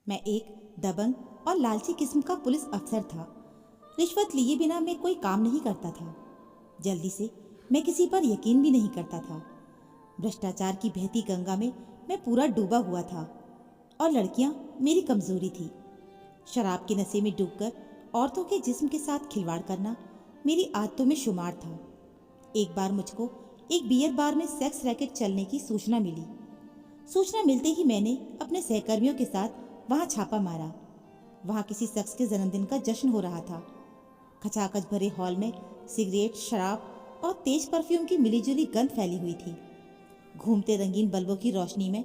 मैं एक दबंग और लालची किस्म का पुलिस अफसर था। रिश्वत लिए बिना मैं कोई काम नहीं करता था। जल्दी से मैं किसी पर यकीन भी नहीं करता था। भ्रष्टाचार की बहती गंगा में मैं पूरा डूबा हुआ था और लड़कियां मेरी कमजोरी थी। शराब के नशे में डूबकर औरतों के जिस्म के साथ खिलवाड़ करना मेरी आदतों में शुमार था। एक बार मुझको एक बियर बार में सेक्स रैकेट चलने की सूचना मिली। सूचना मिलते ही मैंने अपने सहकर्मियों के साथ वहां छापा मारा। वहां किसी शख्स के जन्मदिन का जश्न हो रहा था। खचाखच भरे हॉल में सिगरेट, शराब और तेज परफ्यूम की मिलीजुली गंध फैली हुई थी। घूमते रंगीन बल्बों की रोशनी में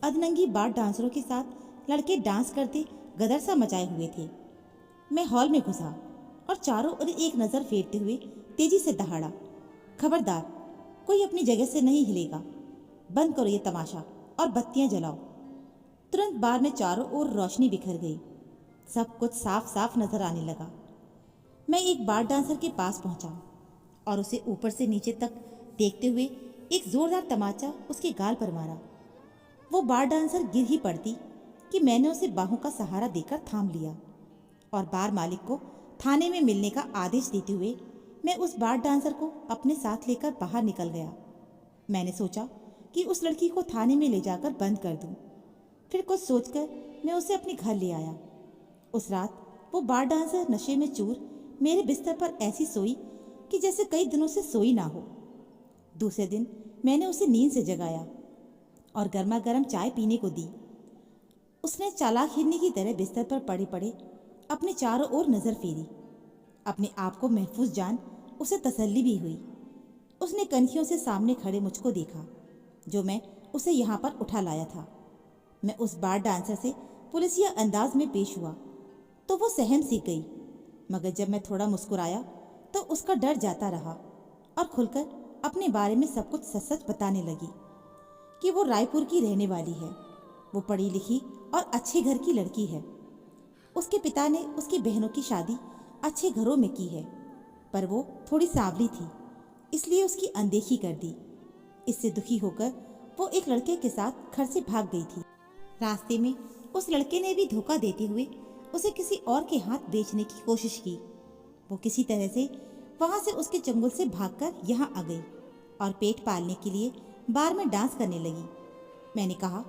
अधनंगी बार डांसरों के साथ लड़के डांस करते गदर सा मचाए हुए थे। मैं हॉल में घुसा और चारों ओर एक नज़र फेरते हुए तेजी से दहाड़ा, खबरदार, कोई अपनी जगह से नहीं हिलेगा। बंद करो ये तमाशा और बत्तियां जलाओ। तुरंत बार में चारों ओर रोशनी बिखर गई। सब कुछ साफ साफ नजर आने लगा। मैं एक बार डांसर के पास पहुंचा और उसे ऊपर से नीचे तक देखते हुए एक जोरदार तमाचा उसके गाल पर मारा। वो बार डांसर गिर ही पड़ती कि मैंने उसे बाहों का सहारा देकर थाम लिया और बार मालिक को थाने में मिलने का आदेश देते हुए मैं उस बार डांसर को अपने साथ लेकर बाहर निकल गया। मैंने सोचा कि उस लड़की को थाने में ले जाकर बंद कर दूं। फिर कुछ सोचकर मैं उसे अपने घर ले आया। उस रात वो बार डांसर नशे में चूर मेरे बिस्तर पर ऐसी सोई कि जैसे कई दिनों से सोई ना हो। दूसरे दिन मैंने उसे नींद से जगाया और गर्मा गर्म चाय पीने को दी। उसने चालाक हिरनी की तरह बिस्तर पर पड़े पड़े अपने चारों ओर नजर फेरी। अपने आप को महफूज जान उसे तसल्ली भी हुई। उसने कनखियों से सामने खड़े मुझको देखा जो मैं उसे यहाँ पर उठा लाया था। मैं उस बार डांसर से पुलिसिया अंदाज में पेश हुआ तो वो सहम सी गई, मगर जब मैं थोड़ा मुस्कुराया तो उसका डर जाता रहा और खुलकर अपने बारे में सब कुछ सच सच बताने लगी कि वो रायपुर की रहने वाली है। वो पढ़ी लिखी और अच्छे घर की लड़की है। उसके पिता ने उसकी बहनों की शादी अच्छे घरों में की है, पर वो थोड़ी सांवली थी, इसलिए उसकी अनदेखी कर दी। इससे दुखी होकर वो एक लड़के के साथ घर से भाग गई थी। रास्ते में उस लड़के ने भी धोखा देते हुए उसे किसी और के हाथ बेचने की कोशिश की। वो किसी तरह से वहां से उसके चंगुल से भागकर यहाँ आ गई और पेट पालने के लिए बार में डांस करने लगी। मैंने कहा,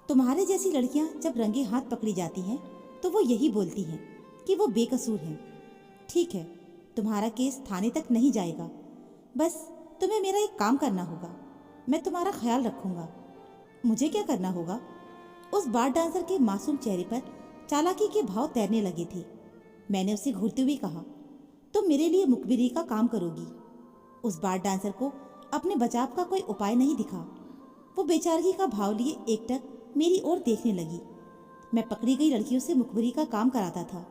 तुम्हारे जैसी लड़कियां जब रंगे हाथ पकड़ी जाती हैं तो वो यही बोलती हैं कि वो बेकसूर हैं। ठीक है, तुम्हारा केस थाने तक नहीं जाएगा, बस तुम्हें मेरा एक काम करना होगा। मैं तुम्हारा ख्याल रखूंगा। मुझे क्या करना होगा? उस बार डांसर के मासूम चेहरे पर चालाकी के भाव तैरने लगे थे। मैंने उसे घूरते हुए कहा, तुम मेरे लिए मुखबिरी का काम करोगी। उस बार डांसर को अपने बचाव का कोई उपाय नहीं दिखा। वो बेचारगी का भाव लिए एकटक मेरी ओर देखने लगी। मैं पकड़ी गई लड़कियों से मुखबिरी का काम कराता था।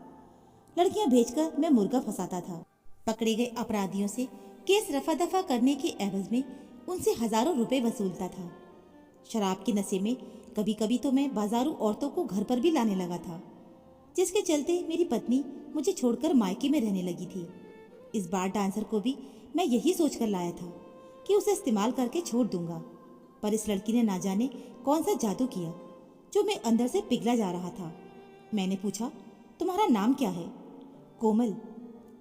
लड़कियां भेजकर मैं मुर्गा फंसाता था। पकड़े गए अपराधियों से केस रफा दफा करने के एवज में उनसे हजारों रुपए वसूलता था। शराब के नशे में कभी कभी तो मैं बाजारू औरतों को घर पर भी लाने लगा था, जिसके चलते मेरी पत्नी मुझे छोड़कर मायके में रहने लगी थी। इस बार डांसर को भी मैं यही सोचकर लाया था कि उसे इस्तेमाल करके छोड़ दूंगा, पर इस लड़की ने ना जाने कौन सा जादू किया जो मैं अंदर से पिघला जा रहा था। मैंने पूछा, तुम्हारा नाम क्या है? कोमल।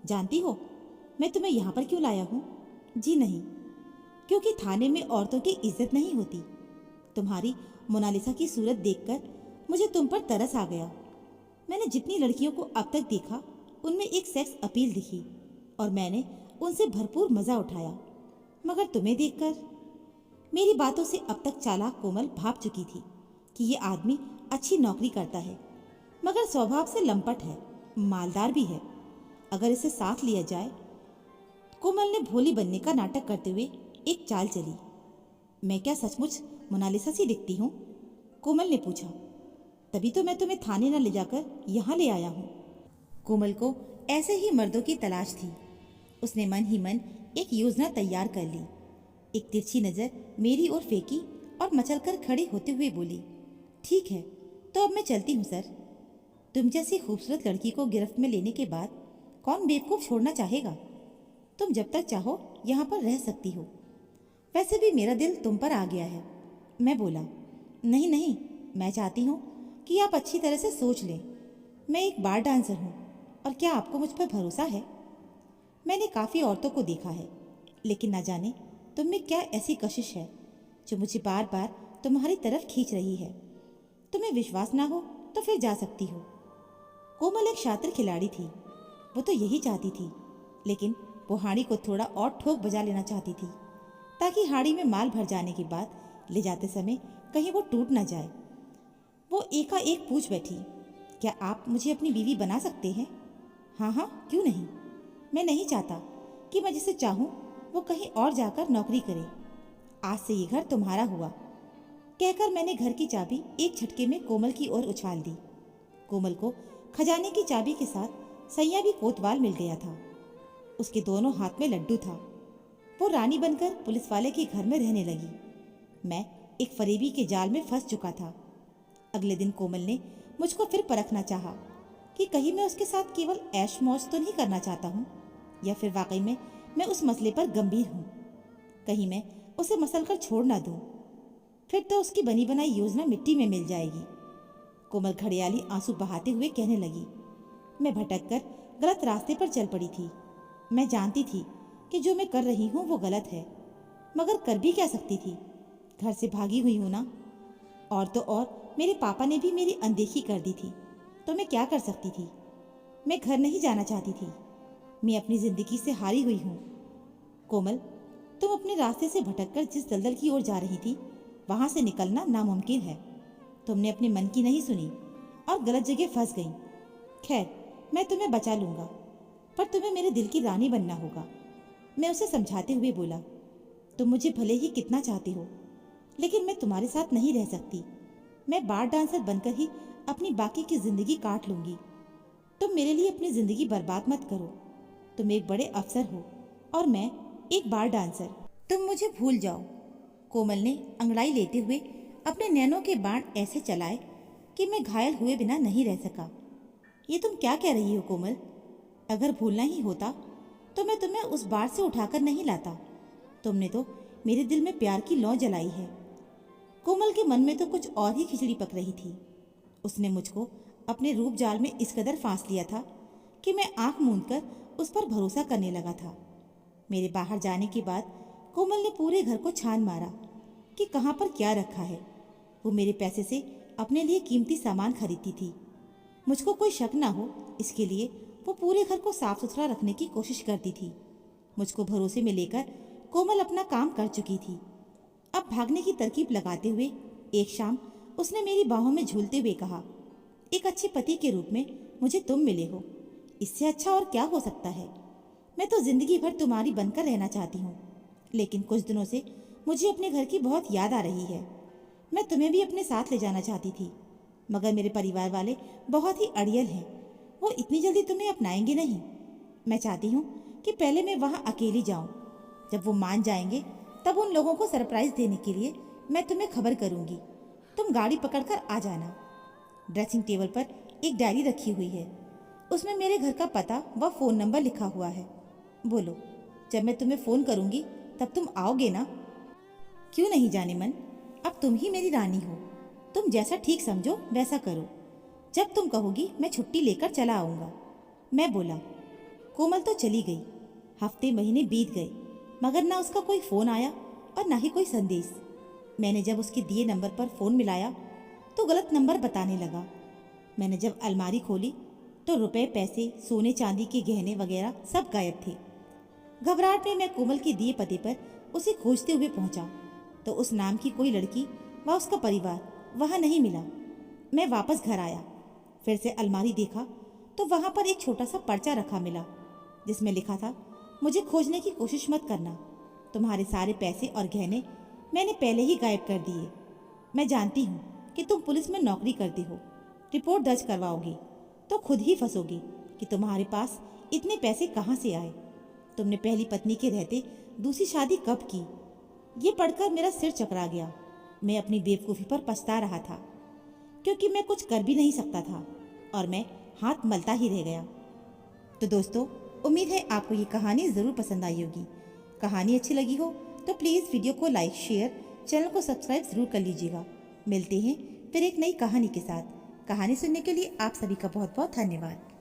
जानती हो मैं तुम्हें यहाँ पर क्यों लाया हूँ? जी नहीं, क्योंकि थाने में औरतों की इज्जत नहीं होती। तुम्हारी मोनालिसा की सूरत देखकर मुझे तुम पर तरस आ गया। मैंने जितनी लड़कियों को अब तक देखा उनमें एक सेक्स अपील दिखी और मैंने उनसे भरपूर मजा उठाया, मगर तुम्हें देखकर मेरी बातों से अब तक चालाक कोमल भाप चुकी थी कि ये आदमी अच्छी नौकरी करता है, मगर स्वभाव से लंपट है, मालदार भी है। अगर इसे साथ लिया जाए। कोमल ने भोली बनने का नाटक करते हुए एक चाल चली। मैं क्या सचमुच मोनालिसा सी दिखती हूँ? कोमल ने पूछा। तभी तो मैं तुम्हें थाने न ले जाकर यहाँ ले आया हूँ। कोमल को ऐसे ही मर्दों की तलाश थी। उसने मन ही मन एक योजना तैयार कर ली। एक तिरछी नजर मेरी ओर फेंकी और मचलकर खड़े होते हुए बोली, ठीक है, तो अब मैं चलती हूँ सर। तुम जैसी खूबसूरत लड़की को गिरफ्त में लेने के बाद कौन बेवकूफ़ छोड़ना चाहेगा? तुम जब तक चाहो यहाँ पर रह सकती हो। वैसे भी मेरा दिल तुम पर आ गया है। मैं बोला, नहीं नहीं, मैं चाहती हूँ कि आप अच्छी तरह से सोच लें। मैं एक बार डांसर हूँ और क्या आपको मुझ पर भरोसा है? मैंने काफ़ी औरतों को देखा है, लेकिन न जाने तुम में क्या ऐसी कशिश है जो मुझे बार बार तुम्हारी तरफ खींच रही है। तुम्हें विश्वास ना हो तो फिर जा सकती हो। कोमल एक शातिर खिलाड़ी थी। वो तो यही चाहती थी, लेकिन वो हाड़ी को थोड़ा और ठोक बजा लेना चाहती थी, ताकि हाड़ी में माल भर जाने के बाद ले जाते समय कहीं वो टूट ना जाए। वो एकाएक पूछ बैठी, क्या आप मुझे अपनी बीवी बना सकते हैं? हाँ हाँ, क्यों नहीं। मैं नहीं चाहता कि मैं जिसे चाहूँ वो कहीं और जाकर नौकरी करे। आज से ये घर तुम्हारा हुआ। कहकर मैंने घर की चाबी एक झटके में कोमल की ओर उछाल दी। कोमल को खजाने की चाबी के साथ सैया भी कोतवाल मिल गया था। उसके दोनों हाथ में लड्डू था। वो रानी बनकर पुलिस वाले के घर में रहने लगी। मैं एक फरेबी के जाल में फंस चुका था। अगले दिन कोमल ने मुझको फिर परखना चाहा कि कहीं मैं उसके साथ केवल ऐश मौज तो नहीं करना चाहता हूँ, या फिर वाकई में मैं उस मसले पर गंभीर हूँ। कहीं मैं उसे मसल कर छोड़ ना दूँ, फिर तो उसकी बनी बनाई योजना मिट्टी में मिल जाएगी। कोमल घड़ियाली आंसू बहाते हुए कहने लगी, मैं भटक कर गलत रास्ते पर चल पड़ी थी। मैं जानती थी कि जो मैं कर रही हूँ वो गलत है, मगर कर भी क्या सकती थी। घर से भागी हुई हूँ ना। और तो और मेरे पापा ने भी मेरी अनदेखी कर दी थी, तो मैं क्या कर सकती थी। मैं घर नहीं जाना चाहती थी। मैं अपनी जिंदगी से हारी हुई हूँ। कोमल, तुम अपने रास्ते से भटककर जिस दलदल की ओर जा रही थी, वहां से निकलना नामुमकिन है। तुमने अपने मन की नहीं सुनी और गलत जगह फंस गई। खैर, मैं तुम्हें बचा लूंगा, पर तुम्हें मेरे दिल की रानी बनना होगा। मैं उसे समझाते हुए बोला, तुम मुझे भले ही कितना चाहती हो, लेकिन मैं तुम्हारे साथ नहीं रह सकती। मैं बार डांसर बनकर ही अपनी बाकी की जिंदगी काट लूंगी। तुम मेरे लिए अपनी जिंदगी बर्बाद मत करो। तुम एक बड़े अफसर हो और मैं एक बार डांसर। तुम मुझे भूल जाओ। कोमल ने अंगड़ाई लेते हुए अपने नैनों के बाण ऐसे चलाए कि मैं घायल हुए बिना नहीं रह सका। ये तुम क्या कह रही हो कोमल? अगर भूलना ही होता तो मैं तुम्हें उस बार से उठाकर नहीं लाता। तुमने तो मेरे दिल में प्यार की लौ जलाई है। कोमल के मन में तो कुछ और ही खिचड़ी पक रही थी। उसने मुझको अपने रूप जाल में इस कदर फांस लिया था कि मैं आंख मूंदकर उस पर भरोसा करने लगा था। मेरे बाहर जाने के बाद कोमल ने पूरे घर को छान मारा कि कहाँ पर क्या रखा है। वो मेरे पैसे से अपने लिए कीमती सामान खरीदती थी। मुझको कोई शक ना हो इसके लिए वो पूरे घर को साफ सुथरा रखने की कोशिश करती थी। मुझको भरोसे में लेकर कोमल अपना काम कर चुकी थी। अब भागने की तरकीब लगाते हुए एक शाम उसने मेरी बाहों में झूलते हुए कहा, एक अच्छे पति के रूप में मुझे तुम मिले हो। इससे अच्छा और क्या हो सकता है। मैं तो जिंदगी भर तुम्हारी बनकर रहना चाहती हूँ, लेकिन कुछ दिनों से मुझे अपने घर की बहुत याद आ रही है। मैं तुम्हें भी अपने साथ ले जाना चाहती थी, मगर मेरे परिवार वाले बहुत ही अड़ियल हैं। वो इतनी जल्दी तुम्हें अपनाएंगे नहीं। मैं चाहती हूँ कि पहले मैं वहाँ अकेली जाऊँ। जब वो मान जाएंगे तब उन लोगों को सरप्राइज देने के लिए मैं तुम्हें खबर करूँगी। तुम गाड़ी पकड़कर आ जाना। ड्रेसिंग टेबल पर एक डायरी रखी हुई है, उसमें मेरे घर का पता व फ़ोन नंबर लिखा हुआ है। बोलो, जब मैं तुम्हें फ़ोन करूँगी तब तुम आओगे ना? क्यों नहीं जाने मन, अब तुम ही मेरी रानी हो। तुम जैसा ठीक समझो वैसा करो। जब तुम कहोगी मैं छुट्टी लेकर चला आऊँगा। मैं बोला। कोमल तो चली गई। हफ्ते महीने बीत गए, मगर ना उसका कोई फ़ोन आया और ना ही कोई संदेश। मैंने जब उसके दिए नंबर पर फ़ोन मिलाया तो गलत नंबर बताने लगा। मैंने जब अलमारी खोली तो रुपए, पैसे, सोने चांदी के गहने वगैरह सब गायब थे। घबराहट में मैं कोमल के दिए पते पर उसे खोजते हुए पहुंचा तो उस नाम की कोई लड़की व उसका परिवार वहां नहीं मिला। मैं वापस घर आया, फिर से अलमारी देखा तो वहां पर एक छोटा सा पर्चा रखा मिला, जिसमें लिखा था, मुझे खोजने की कोशिश मत करना। तुम्हारे सारे पैसे और गहने मैंने पहले ही गायब कर दिए। मैं जानती हूँ कि तुम पुलिस में नौकरी करती हो। रिपोर्ट दर्ज करवाओगी तो खुद ही फंसोगी कि तुम्हारे पास इतने पैसे कहाँ से आए। तुमने पहली पत्नी के रहते दूसरी शादी कब की? ये पढ़कर मेरा सिर चकरा गया। मैं अपनी बेवकूफ़ी पर पछता रहा था, क्योंकि मैं कुछ कर भी नहीं सकता था और मैं हाथ मलता ही रह गया। तो दोस्तों, उम्मीद है आपको ये कहानी ज़रूर पसंद आई होगी। कहानी अच्छी लगी हो तो प्लीज़ वीडियो को लाइक, शेयर, चैनल को सब्सक्राइब ज़रूर कर लीजिएगा। मिलते हैं फिर एक नई कहानी के साथ। कहानी सुनने के लिए आप सभी का बहुत बहुत धन्यवाद।